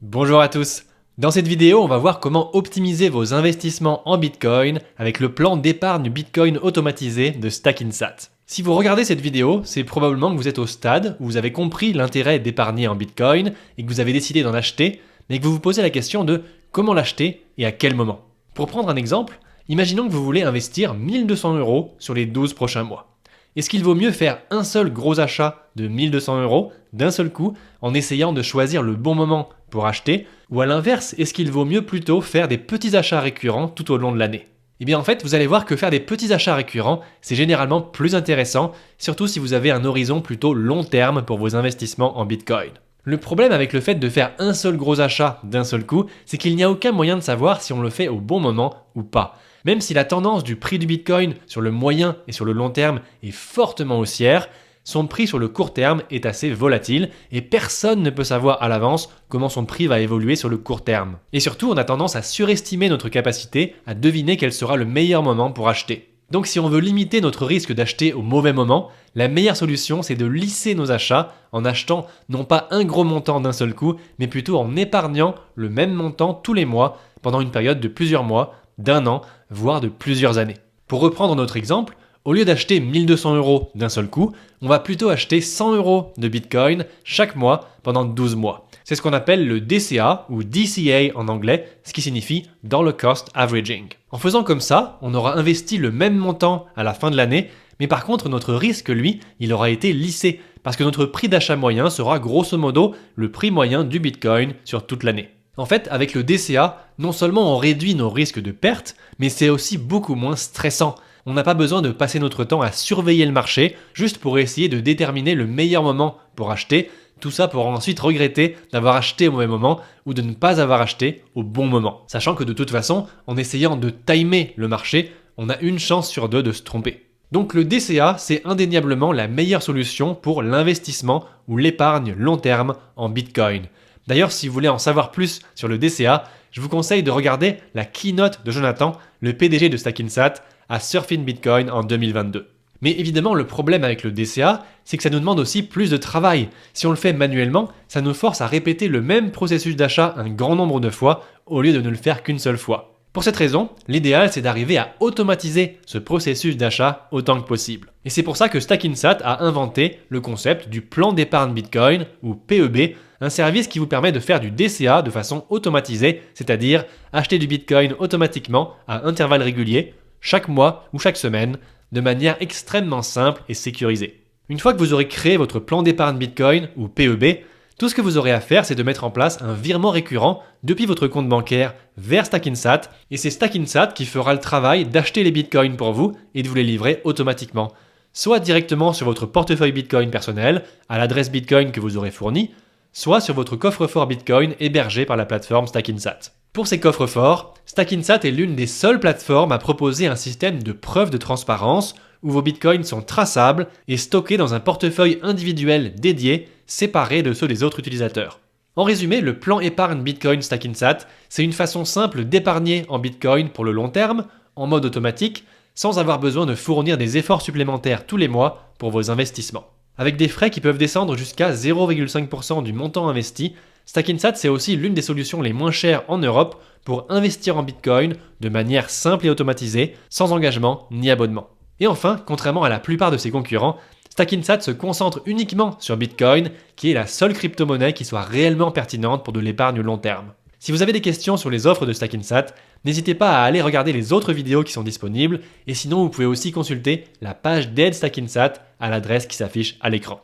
Bonjour à tous. Dans cette vidéo, on va voir comment optimiser vos investissements en Bitcoin avec le plan d'épargne Bitcoin automatisé de Stackinsat. Si vous regardez cette vidéo, c'est probablement que vous êtes au stade où vous avez compris l'intérêt d'épargner en Bitcoin et que vous avez décidé d'en acheter, mais que vous vous posez la question de comment l'acheter et à quel moment. Pour prendre un exemple, imaginons que vous voulez investir 1200 € sur les 12 prochains mois. Est-ce qu'il vaut mieux faire un seul gros achat de 1200 € d'un seul coup en essayant de choisir le bon moment pour acheter, ou à l'inverse, est-ce qu'il vaut mieux plutôt faire des petits achats récurrents tout au long de l'année? Eh bien en fait, vous allez voir que faire des petits achats récurrents, c'est généralement plus intéressant, surtout si vous avez un horizon plutôt long terme pour vos investissements en Bitcoin. Le problème avec le fait de faire un seul gros achat d'un seul coup, c'est qu'il n'y a aucun moyen de savoir si on le fait au bon moment ou pas. Même si la tendance du prix du Bitcoin sur le moyen et sur le long terme est fortement haussière, son prix sur le court terme est assez volatile et personne ne peut savoir à l'avance comment son prix va évoluer sur le court terme. Et surtout, on a tendance à surestimer notre capacité à deviner quel sera le meilleur moment pour acheter. Donc si on veut limiter notre risque d'acheter au mauvais moment, la meilleure solution c'est de lisser nos achats en achetant non pas un gros montant d'un seul coup, mais plutôt en épargnant le même montant tous les mois pendant une période de plusieurs mois, d'un an, voire de plusieurs années. Pour reprendre notre exemple, au lieu d'acheter 1200 € d'un seul coup, on va plutôt acheter 100 € de Bitcoin chaque mois pendant 12 mois. C'est ce qu'on appelle le DCA ou DCA en anglais, ce qui signifie Dollar Cost Averaging. En faisant comme ça, on aura investi le même montant à la fin de l'année, mais par contre notre risque, lui, il aura été lissé, parce que notre prix d'achat moyen sera grosso modo le prix moyen du Bitcoin sur toute l'année. En fait, avec le DCA, non seulement on réduit nos risques de perte, mais c'est aussi beaucoup moins stressant. On n'a pas besoin de passer notre temps à surveiller le marché juste pour essayer de déterminer le meilleur moment pour acheter, tout ça pour ensuite regretter d'avoir acheté au mauvais moment ou de ne pas avoir acheté au bon moment. Sachant que de toute façon, en essayant de timer le marché, on a une chance sur deux de se tromper. Donc le DCA, c'est indéniablement la meilleure solution pour l'investissement ou l'épargne long terme en Bitcoin. D'ailleurs, si vous voulez en savoir plus sur le DCA, je vous conseille de regarder la keynote de Jonathan, le PDG de Stackinsat, à Surfing Bitcoin en 2022. Mais évidemment, le problème avec le DCA, c'est que ça nous demande aussi plus de travail. Si on le fait manuellement, ça nous force à répéter le même processus d'achat un grand nombre de fois au lieu de ne le faire qu'une seule fois. Pour cette raison, l'idéal c'est d'arriver à automatiser ce processus d'achat autant que possible. Et c'est pour ça que Stackinsat a inventé le concept du plan d'épargne Bitcoin, ou PEB, un service qui vous permet de faire du DCA de façon automatisée, c'est-à-dire acheter du Bitcoin automatiquement à intervalles réguliers, chaque mois ou chaque semaine, de manière extrêmement simple et sécurisée. Une fois que vous aurez créé votre plan d'épargne Bitcoin, ou PEB, tout ce que vous aurez à faire, c'est de mettre en place un virement récurrent depuis votre compte bancaire vers Stackinsat, et c'est Stackinsat qui fera le travail d'acheter les bitcoins pour vous et de vous les livrer automatiquement, soit directement sur votre portefeuille Bitcoin personnel, à l'adresse Bitcoin que vous aurez fournie, soit sur votre coffre-fort Bitcoin hébergé par la plateforme Stackinsat. Pour ces coffres-forts, Stackinsat est l'une des seules plateformes à proposer un système de preuve de transparence où vos bitcoins sont traçables et stockés dans un portefeuille individuel dédié, séparé de ceux des autres utilisateurs. En résumé, le plan épargne Bitcoin Stackinsat, c'est une façon simple d'épargner en Bitcoin pour le long terme, en mode automatique, sans avoir besoin de fournir des efforts supplémentaires tous les mois pour vos investissements. Avec des frais qui peuvent descendre jusqu'à 0,5% du montant investi, Stackinsat c'est aussi l'une des solutions les moins chères en Europe pour investir en Bitcoin de manière simple et automatisée, sans engagement ni abonnement. Et enfin, contrairement à la plupart de ses concurrents, Stackinsat se concentre uniquement sur Bitcoin, qui est la seule crypto-monnaie qui soit réellement pertinente pour de l'épargne long terme. Si vous avez des questions sur les offres de Stackinsat, n'hésitez pas à aller regarder les autres vidéos qui sont disponibles, et sinon vous pouvez aussi consulter la page d'aide Stackinsat à l'adresse qui s'affiche à l'écran.